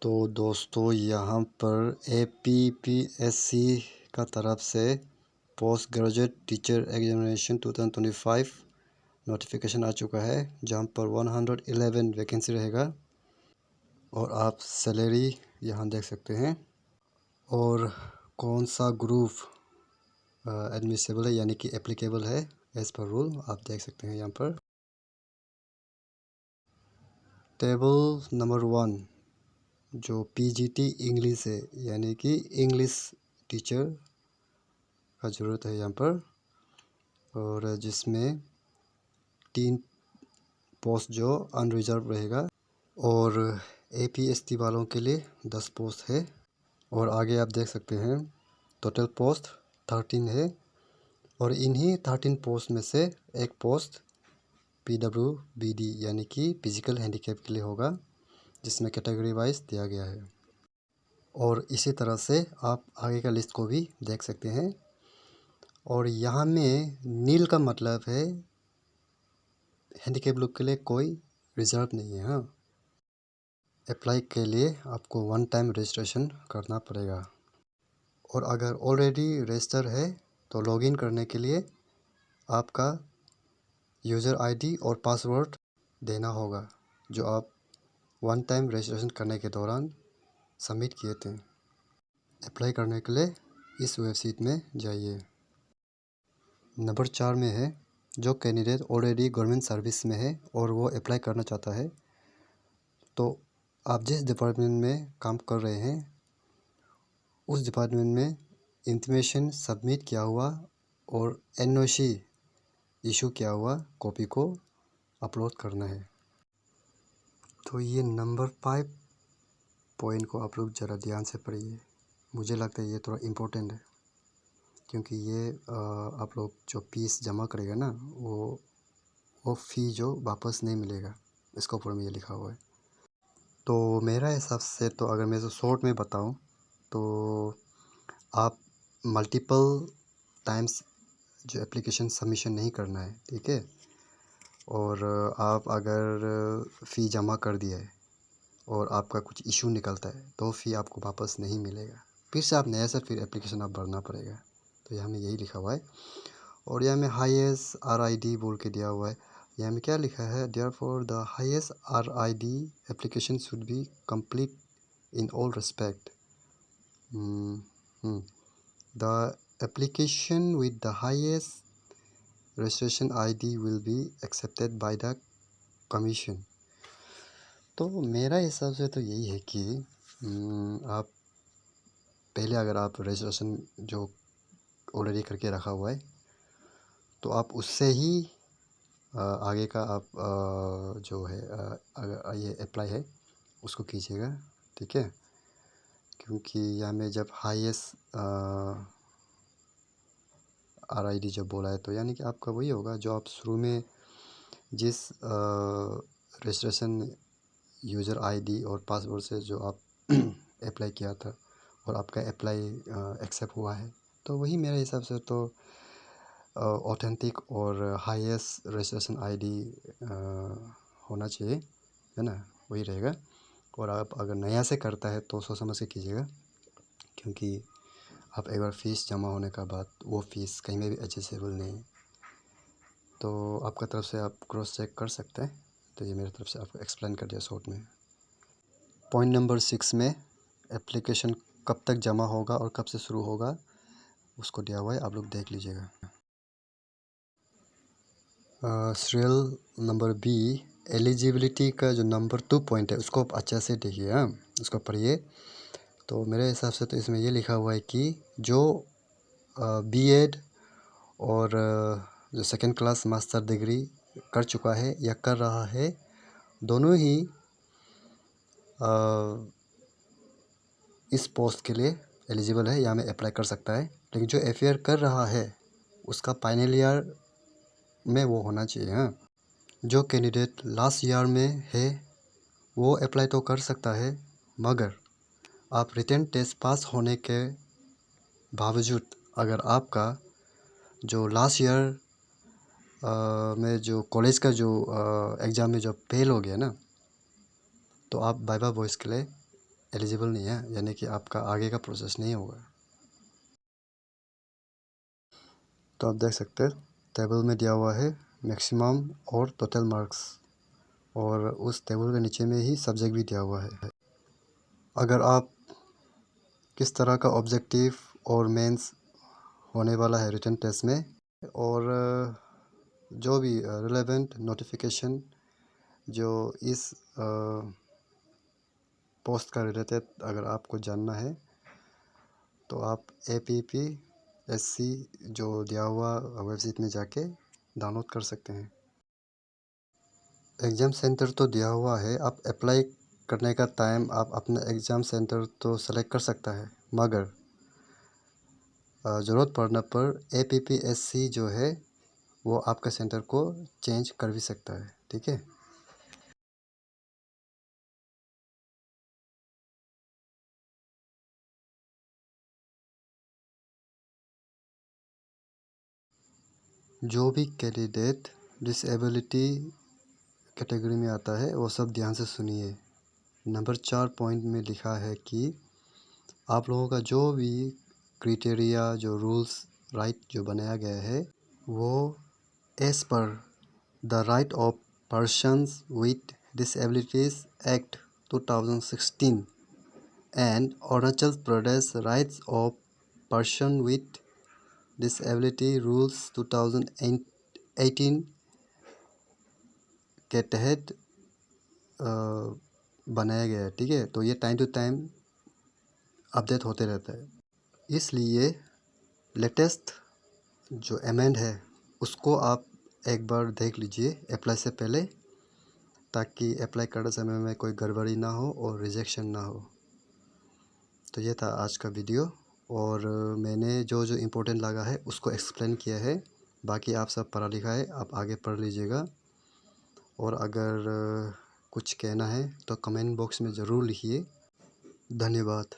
तो दोस्तों यहाँ पर APPSC का तरफ से post graduate teacher examination 2025 notification आ चुका है, जहाँ पर 111 वैकेंसी रहेगा और आप सैलरी यहाँ देख सकते हैं और कौन सा ग्रुप एडमिसिबल है यानी कि एप्लीकेबल है एज़ पर रूल आप देख सकते हैं यहाँ पर। टेबल नंबर 1 जो PGT इंग्लिश है यानी कि इंग्लिश टीचर का ज़रूरत है यहाँ पर, और जिसमें 3 पोस्ट जो अनरिजर्व रहेगा और APST वालों के लिए 10 पोस्ट है। और आगे आप देख सकते हैं टोटल पोस्ट 13 है और इन्हीं 13 पोस्ट में से एक पोस्ट PWBD यानी कि फिजिकल हैंडीकैप के लिए होगा, जिसमें कैटेगरी वाइज दिया गया है। और इसी तरह से आप आगे का लिस्ट को भी देख सकते हैं। और यहाँ में नील का मतलब है हैंडीकैप लोग के लिए कोई रिजर्व नहीं है। हाँ, अप्लाई के लिए आपको 1 टाइम रजिस्ट्रेशन करना पड़ेगा और अगर ऑलरेडी रजिस्टर है तो लॉगिन करने के लिए आपका यूज़र ID और पासवर्ड देना होगा, जो आप 1 टाइम रजिस्ट्रेशन करने के दौरान सबमिट किए थे। अप्लाई करने के लिए इस वेबसाइट में जाइए। नंबर 4 में है जो कैंडिडेट ऑलरेडी गवर्नमेंट सर्विस में है और वो अप्लाई करना चाहता है, तो आप जिस डिपार्टमेंट में काम कर रहे हैं उस डिपार्टमेंट में इंटीमेशन सबमिट किया हुआ और NOC इशू किया हुआ कॉपी को अपलोड करना है। तो ये नंबर 5 पॉइंट को आप लोग ज़रा ध्यान से पढ़िए। मुझे लगता है ये थोड़ा इम्पोर्टेंट है, क्योंकि ये आप लोग जो फीस जमा करेगा ना वो फ़ी जो वापस नहीं मिलेगा, इसके ऊपर में ये लिखा हुआ है। तो मेरा हिसाब से तो अगर मैं तो शॉर्ट में बताऊं तो आप मल्टीपल टाइम्स जो एप्लीकेशन सबमिशन नहीं करना है, ठीक है। और आप अगर फ़ी जमा कर दिया है और आपका कुछ इशू निकलता है तो फ़ी आपको वापस नहीं मिलेगा, फिर से आप नया से फिर एप्लीकेशन आप भरना पड़ेगा। तो यहाँ में यही लिखा हुआ है। और यहाँ में हाईएस्ट RID बोल के दिया हुआ है। यहाँ में क्या लिखा है, therefore the highest RID application should be complete in all respect. The application with the highest registration ID will be accepted by the commission. तो मेरा हिसाब से तो यही है कि आप पहले अगर आप रजिस्ट्रेशन जो ऑलरेडी करके रखा हुआ है तो आप उससे ही आगे का आप जो है अगर ये अप्लाई है उसको कीजिएगा, ठीक है। क्योंकि यहाँ में जब हाईएस्ट RID जब बोला है तो यानी कि आपका वही होगा जो आप शुरू में जिस रजिस्ट्रेशन यूज़र ID और पासवर्ड से जो आप अप्लाई किया था और आपका अप्लाई एक्सेप्ट हुआ है, तो वही मेरे हिसाब से तो ऑथेंटिक और हाईएस्ट रजिस्ट्रेशन ID होना चाहिए, है ना, वही रहेगा। और आप अगर नया से करता है तो सोच समझ के कीजिएगा, क्योंकि आप एक बार फ़ीस जमा होने का बाद वो फ़ीस कहीं में भी एडजस्टेबल नहीं है। तो आपका तरफ से आप क्रॉस चेक कर सकते हैं। तो ये मेरी तरफ से आपको एक्सप्लेन कर दिया शॉर्ट में। पॉइंट नंबर 6 में एप्लीकेशन कब तक जमा होगा और कब से शुरू होगा उसको दिया हुआ है, आप लोग देख लीजिएगा। सीरियल नंबर B एलिजिबिलिटी का जो नंबर 2 पॉइंट है उसको आप अच्छे से देखिए, हाँ, उसको पढ़िए। तो मेरे हिसाब से तो इसमें ये लिखा हुआ है कि जो B.Ed और जो सेकेंड क्लास मास्टर डिग्री कर चुका है या कर रहा है, दोनों ही इस पोस्ट के लिए एलिजिबल है, यहाँ में अप्लाई कर सकता है। लेकिन जो FAR कर रहा है उसका फाइनल ईयर में वो होना चाहिए। हाँ, जो कैंडिडेट लास्ट ईयर में है वो अप्लाई तो कर सकता है, मगर आप रिटन टेस्ट पास होने के बावजूद अगर आपका जो लास्ट ईयर में जो कॉलेज का जो एग्ज़ाम में जो फेल हो गया ना, तो आप वाइवा वॉइस के लिए एलिजिबल नहीं है, यानी कि आपका आगे का प्रोसेस नहीं होगा। तो आप देख सकते हैं टेबल में दिया हुआ है मैक्सिमम और टोटल मार्क्स, और उस टेबल के नीचे में ही सब्जेक्ट भी दिया हुआ है। अगर आप किस तरह का ऑब्जेक्टिव और मेंस होने वाला है रिटन टेस्ट में, और जो भी रिलेवेंट नोटिफिकेशन जो इस पोस्ट का रिलेटेड अगर आपको जानना है, तो आप APPSC जो दिया हुआ वेबसाइट में जाके डाउनलोड कर सकते हैं। एग्ज़ाम सेंटर तो दिया हुआ है, आप अप्लाई करने का टाइम आप अपना एग्ज़ाम सेंटर तो सेलेक्ट कर सकता है, मगर ज़रूरत पड़ने पर APPSC जो है वो आपका सेंटर को चेंज कर भी सकता है, ठीक है। जो भी कैंडिडेट डिसेबिलिटी कैटेगरी में आता है वो सब ध्यान से सुनिए। नंबर 4 पॉइंट में लिखा है कि आप लोगों का जो भी क्राइटेरिया, जो रूल्स राइट जो बनाया गया है, वो एज पर the right of persons with disabilities act 2016 and Arunachal Pradesh rights of person with disability rules 2018 के तहत बनाया गया है, ठीक है। तो ये टाइम टू टाइम अपडेट होते रहता है, इसलिए लेटेस्ट जो अमेंड है उसको आप एक बार देख लीजिए अप्लाई से पहले, ताकि अप्लाई करते समय में कोई गड़बड़ी ना हो और रिजेक्शन ना हो। तो ये था आज का वीडियो, और मैंने जो जो इम्पोर्टेंट लगा है उसको एक्सप्लेन किया है। बाकी आप सब पढ़ा लिखा है, आप आगे पढ़ लीजिएगा, और अगर कुछ कहना है तो कमेंट बॉक्स में ज़रूर लिखिए। धन्यवाद।